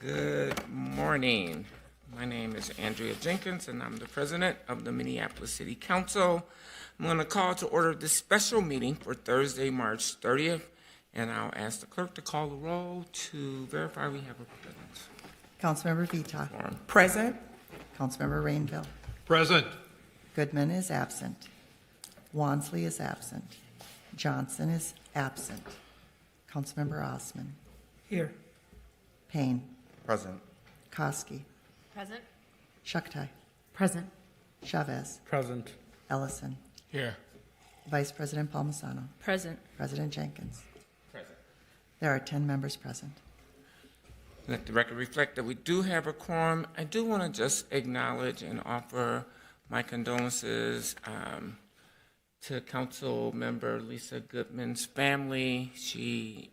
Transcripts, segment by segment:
Good morning. My name is Andrea Jenkins, and I'm the president of the Minneapolis City Council. I'm going to call to order this special meeting for Thursday, March 30th, and I'll ask the clerk to call the roll to verify we have a presence. Councilmember Vita. Quorum. Present. Councilmember Rainville. Present. Goodman is absent. Wansley is absent. Johnson is absent. Councilmember Osman. Here. Payne. Present. Koski. Present. Shuktai. Present. Chavez. Present. Ellison. Here. Vice President Palmisano. Present. President Jenkins. Present. There are 10 members present. Let the record reflect that we do have a quorum. I do want to just acknowledge and offer my condolences to Council Member Lisa Goodman's family. She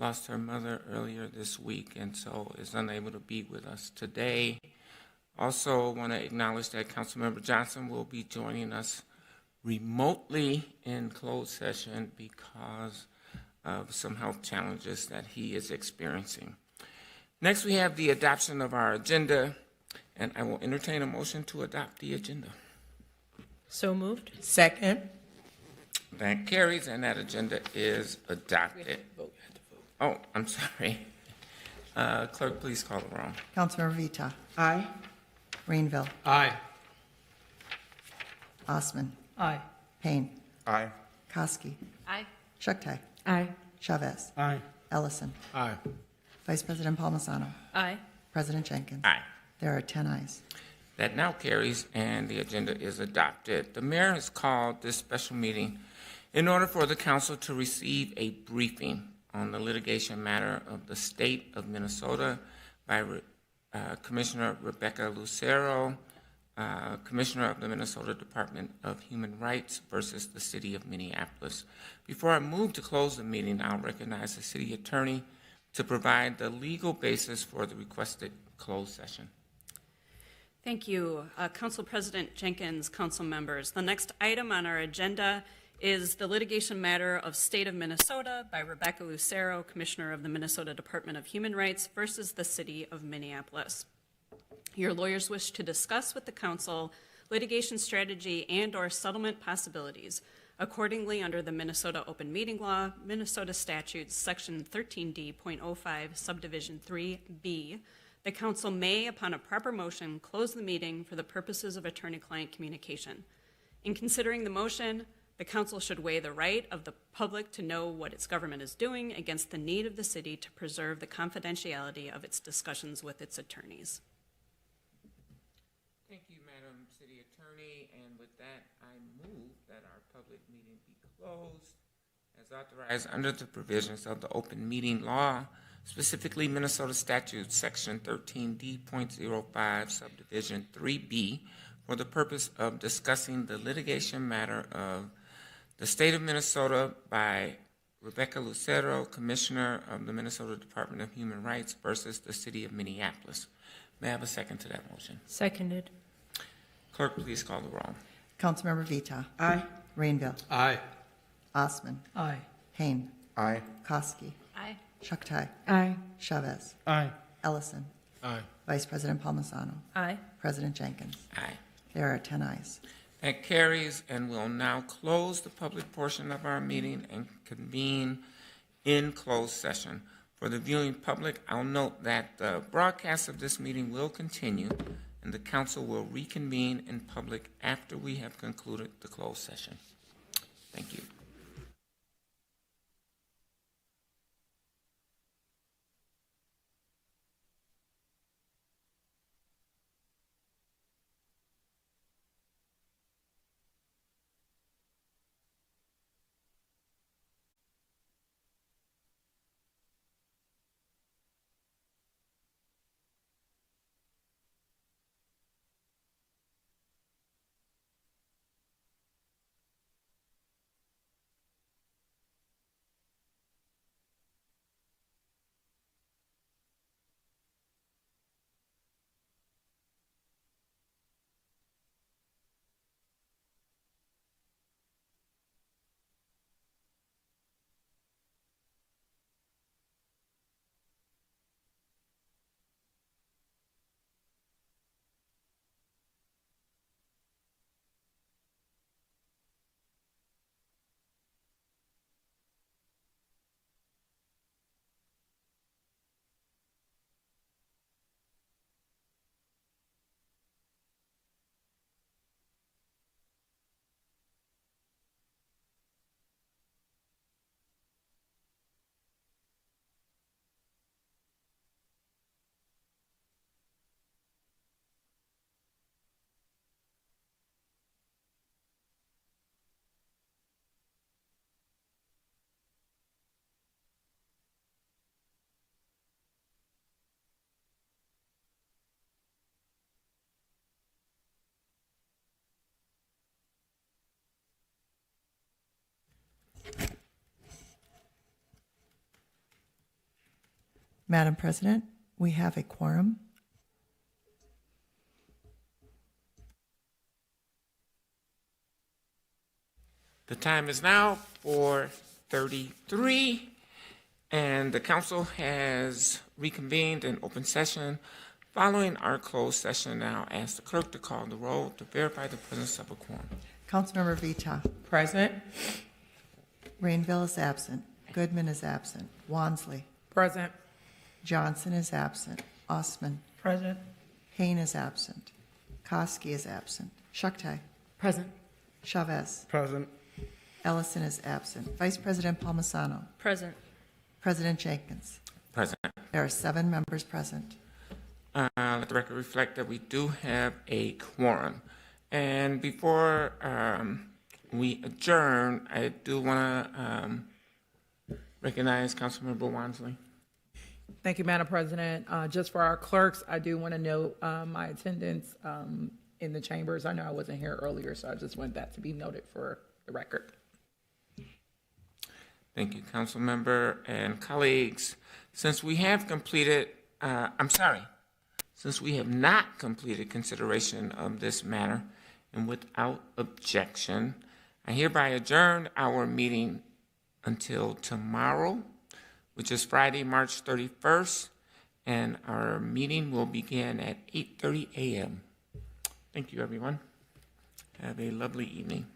lost her mother earlier this week and so is unable to be with us today. Also want to acknowledge that Councilmember Johnson will be joining us remotely in closed session because of some health challenges that he is experiencing. Next, we have the adoption of our agenda, and I will entertain a motion to adopt the agenda. So moved. Second. That carries, and that agenda is adopted. Oh, I'm sorry. Clerk, please call the roll. Councilmember Vita. Aye. Rainville. Aye. Osman. Aye. Payne. Aye. Koski. Aye. Shuktai. Aye. Chavez. Aye. Ellison. Aye. Vice President Palmisano. Aye. President Jenkins. Aye. There are 10 ayes. That now carries, and the agenda is adopted. The mayor has called this special meeting in order for the council to receive a briefing on the litigation matter of the state of Minnesota by Commissioner Rebecca Lucero, Commissioner of the Minnesota Department of Human Rights versus the City of Minneapolis. Before I move to close the meeting, I'll recognize the city attorney to provide the legal basis for the requested closed session. Thank you, Council President Jenkins, council members. The next item on our agenda is the litigation matter of State of Minnesota by Rebecca Lucero, Commissioner of the Minnesota Department of Human Rights versus the City of Minneapolis. Your lawyers wish to discuss with the council litigation strategy and/or settlement possibilities. Accordingly, under the Minnesota Open Meeting Law, Minnesota Statutes, Section 13D.05, Subdivision 3B, the council may, upon a proper motion, close the meeting for the purposes of attorney-client communication. In considering the motion, the council should weigh the right of the public to know what its government is doing against the need of the city to preserve the confidentiality of its discussions with its attorneys. Thank you, Madam City Attorney, and with that, I move that our public meeting be closed as authorized under the provisions of the Open Meeting Law, specifically Minnesota Statute Section 13D.05, Subdivision 3B, for the purpose of discussing the litigation matter of the State of Minnesota by Rebecca Lucero, Commissioner of the Minnesota Department of Human Rights versus the City of Minneapolis. May I have a second to that motion? Seconded. Clerk, please call the roll. Councilmember Vita. Aye. Rainville. Aye. Osman. Aye. Payne. Aye. Koski. Aye. Shuktai. Aye. Chavez. Aye. Ellison. Aye. Vice President Palmisano. Aye. President Jenkins. Aye. There are 10 ayes. That carries, and we'll now close the public portion of our meeting and convene in closed session. For the viewing public, I'll note that the broadcast of this meeting will continue, and the council will reconvene in public after we have concluded the closed session. Thank you. Madam President, we have a quorum. The time is now 4:33, and the council has reconvened in open session. Following our closed session, now ask the clerk to call the roll to verify the presence of a quorum. Councilmember Vita. Present. Rainville is absent. Goodman is absent. Wansley. Present. Johnson is absent. Osman. Present. Payne is absent. Koski is absent. Shaktay. Present. Chavez. Present. Ellison is absent. Vice President Palmisano. Present. President Jenkins. Present. There are 7 members present. Let the record reflect that we do have a quorum. And before we adjourn, I do want to recognize Councilmember Wansley. Thank you, Madam President. Just for our clerks, I do want to note my attendance in the chambers. I know I wasn't here earlier, so I just want that to be noted for the record. Thank you, council member and colleagues. Since we have not completed consideration of this matter, and without objection, I hereby adjourn our meeting until tomorrow, which is Friday, March 31st, and our meeting will begin at 8:30 a.m. Thank you, everyone. Have a lovely evening.